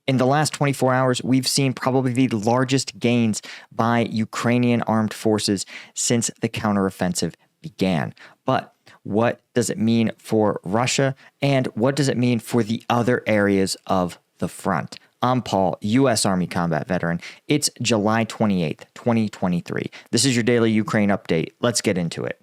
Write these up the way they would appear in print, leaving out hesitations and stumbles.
in the last 24 hours, we've seen probably the largest gains by Ukrainian armed forces since the counteroffensive began. But what does it mean for Russia, and what does it mean for the other areas of the front? I'm Paul, U.S. Army combat veteran. It's July 28th, 2023. This is your daily Ukraine update. Let's get into it.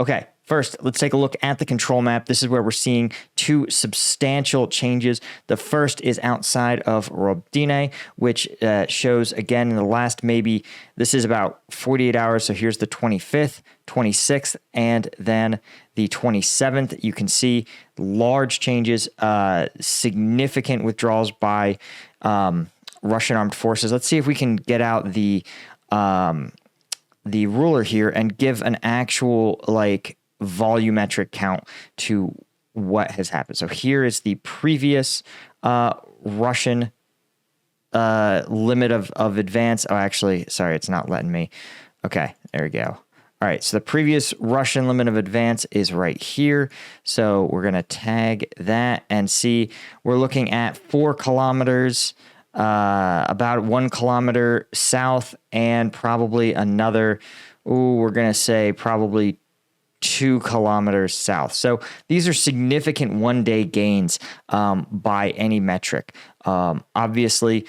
Okay, first, let's take a look at the control map. This is where we're seeing two substantial changes. The first is outside of Robdine, which shows, again, in the last this is about 48 hours. So here's the 25th, 26th, and then the 27th. You can see large changes, significant withdrawals by Russian armed forces. Let's see if we can get out the ruler here and give an actual volumetric count to what has happened. So here is the previous Russian limit of advance. Oh, actually, sorry, it's not letting me. Okay, there we go. All right, so the previous Russian limit of advance is right here. So we're going to tag that and see. We're looking at 4 kilometers, about 1 kilometer south, and probably another, we're going to say probably 2 kilometers south. So these are significant one-day gains by any metric. Obviously,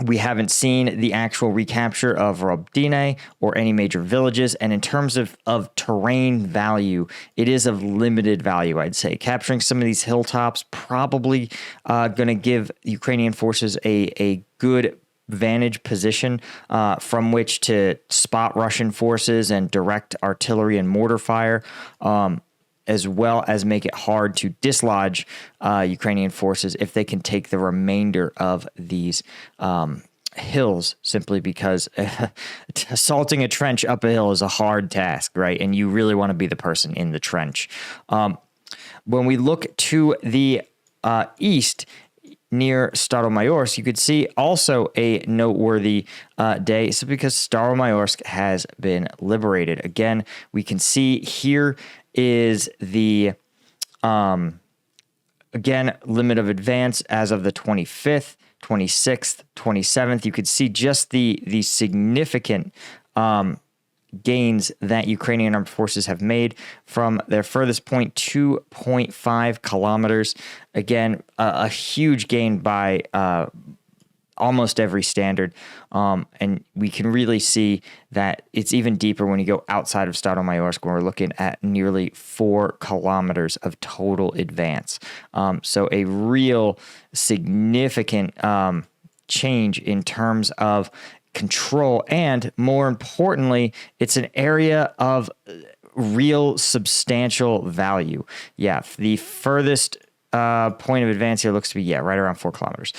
we haven't seen the actual recapture of Robdine or any major villages. And in terms of terrain value, it is of limited value, I'd say. Capturing some of these hilltops probably going to give Ukrainian forces a good vantage position from which to spot Russian forces and direct artillery and mortar fire, as well as make it hard to dislodge Ukrainian forces if they can take the remainder of these hills, simply because assaulting a trench up a hill is a hard task, right? And you really want to be the person in the trench. When we look to the east, near Staromayorsk, you could see also a noteworthy day. So because Staromayorsk has been liberated. Again, we can see here is the, again, limit of advance as of the 25th, 26th, 27th. You could see just the significant gains that Ukrainian armed forces have made from their furthest point, 2.5 kilometers. Again, a huge gain by almost every standard. And we can really see that it's even deeper when you go outside of Staromayorsk, when we're looking at nearly 4 kilometers of total advance. So a real significant change in terms of control, and more importantly, it's an area of real substantial value. Yeah, the furthest point of advance here looks to be, right around 4 kilometers.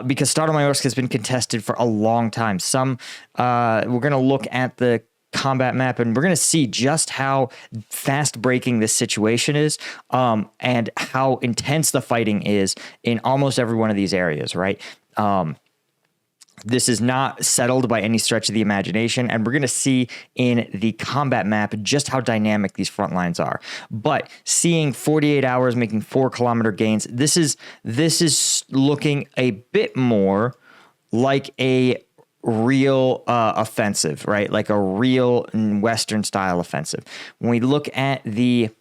Because Staromayorsk has been contested for a long time. We're going to look at the combat map, and we're going to see just how fast breaking this situation is, and how intense the fighting is in almost every one of these areas, right? This is not settled by any stretch of the imagination, and we're going to see in the combat map just how dynamic these front lines are. But seeing 48 hours making 4 kilometer gains, this is looking a bit more like a real offensive, right? Like a real Western style offensive. When we look at the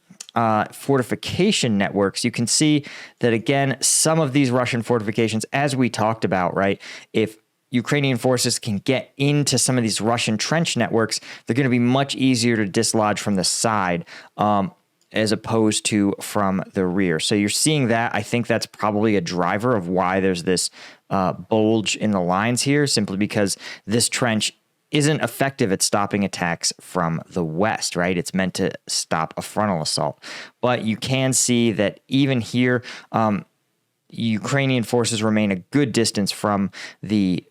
fortification networks, you can see that, again, some of these Russian fortifications, as we talked about, right? If Ukrainian forces can get into some of these Russian trench networks, they're going to be much easier to dislodge from the side, as opposed to from the rear. So you're seeing that. I think that's probably a driver of why there's this bulge in the lines here, simply because this trench isn't effective at stopping attacks from the west, right? It's meant to stop a frontal assault. But you can see that even here, Ukrainian forces remain a good distance from the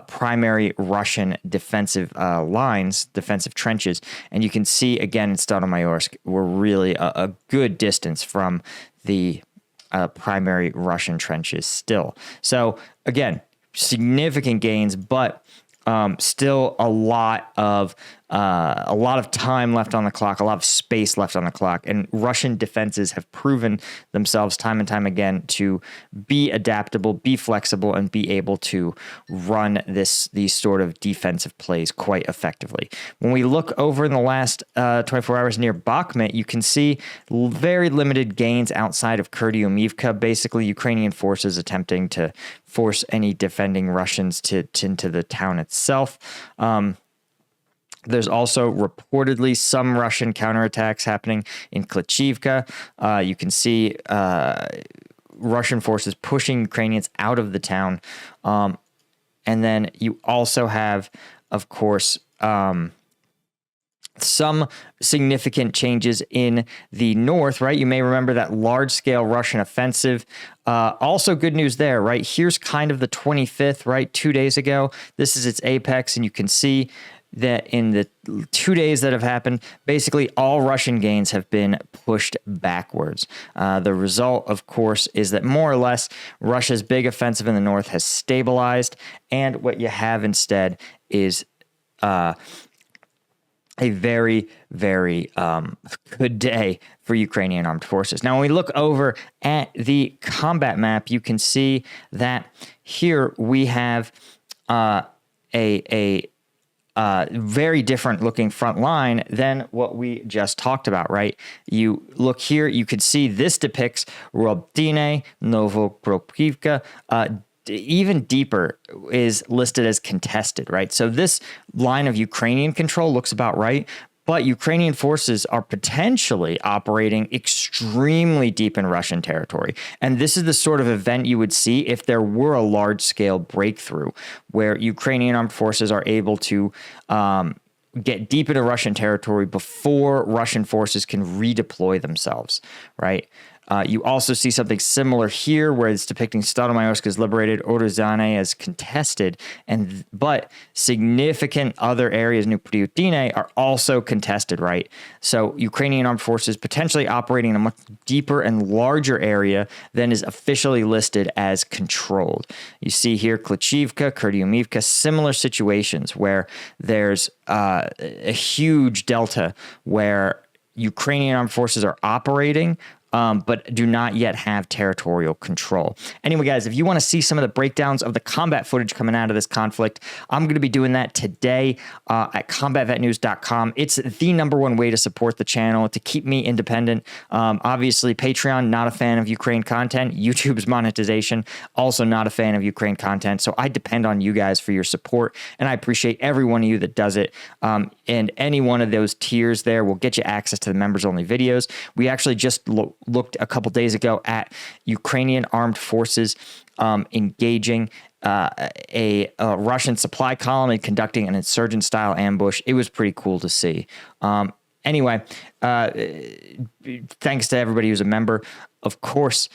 primary Russian defensive lines, defensive trenches. And you can see, again, in Staromayorsk, we're really a good distance from the primary Russian trenches still. So, again, significant gains, but still a lot of a lot of time left on the clock, a lot of space left on the clock, and Russian defenses have proven themselves time and time again to be adaptable, be flexible, and be able to run these sort of defensive plays quite effectively. When we look over in the last 24 hours near Bakhmut, you can see very limited gains outside of Kurdyumivka. Basically, Ukrainian forces attempting to force any defending Russians into the town itself. There's also reportedly some Russian counterattacks happening in Klitschivka. You can see Russian forces pushing Ukrainians out of the town. And then you also have, of course, some significant changes in the north, right? You may remember that large-scale Russian offensive. Also good news there, right? Here's kind of the 25th, right? 2 days ago. This is its apex, and you can see that in the 2 days that have happened, basically all Russian gains have been pushed backwards. The result, of course, is that more or less Russia's big offensive in the north has stabilized, and what you have instead is a very, very good day for Ukrainian armed forces. Now, when we look over at the combat map, you can see that here we have a very different looking front line than what we just talked about, right? You look here, you can see this depicts Robtine, Novokropivka, even deeper is listed as contested, right? So this line of Ukrainian control looks about right, but Ukrainian forces are potentially operating extremely deep in Russian territory. And this is the sort of event you would see if there were a large-scale breakthrough where Ukrainian armed forces are able to get deep into Russian territory before Russian forces can redeploy themselves, right? You also see something similar here where it's depicting Staromayorsk as liberated, Oruzane as contested, but significant other areas, New Priutine, are also contested, right? So Ukrainian armed forces potentially operating in a much deeper and larger area than is officially listed as controlled. You see here Klitschivka, Kurdyumivka, similar situations where there's a huge delta where Ukrainian armed forces are operating, but do not yet have territorial control. Anyway, guys, if you want to see some of the breakdowns of the combat footage coming out of this conflict, I'm going to be doing that today at combatvetnews.com. It's the #1 way to support the channel, to keep me independent. Obviously, Patreon, not a fan of Ukraine content. YouTube's monetization, also not a fan of Ukraine content. So I depend on you guys for your support, and I appreciate every one of you that does it. And any one of those tiers there will get you access to the members-only videos. We actually just looked a couple days ago at Ukrainian armed forces engaging a Russian supply column and conducting an insurgent-style ambush. It was pretty cool to see. Anyway, thanks to everybody who's a member. Of course,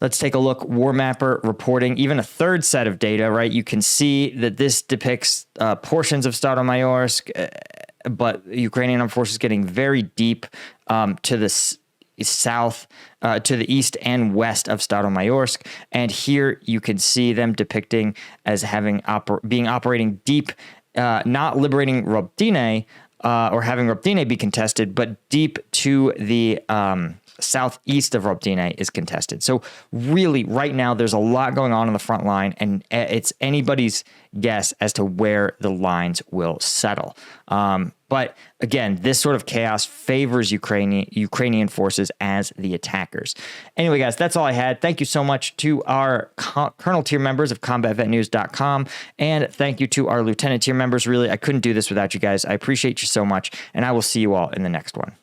let's take a look. War Mapper reporting even a third set of data, right? You can see that this depicts portions of Staromayorsk, but Ukrainian armed forces getting very deep to the south, to the east and west of Staromayorsk. And here you can see them depicting as having operating deep, not liberating Robtine or having Robtine be contested, but deep to the southeast of Robtine is contested. So really, right now, there's a lot going on the front line, and it's anybody's guess as to where the lines will settle. But again, this sort of chaos favors Ukrainian forces as the attackers. Anyway, guys, that's all I had. Thank you so much to our Colonel tier members of combatvetnews.com, and thank you to our Lieutenant tier members. Really, I couldn't do this without you guys. I appreciate you so much, and I will see you all in the next one.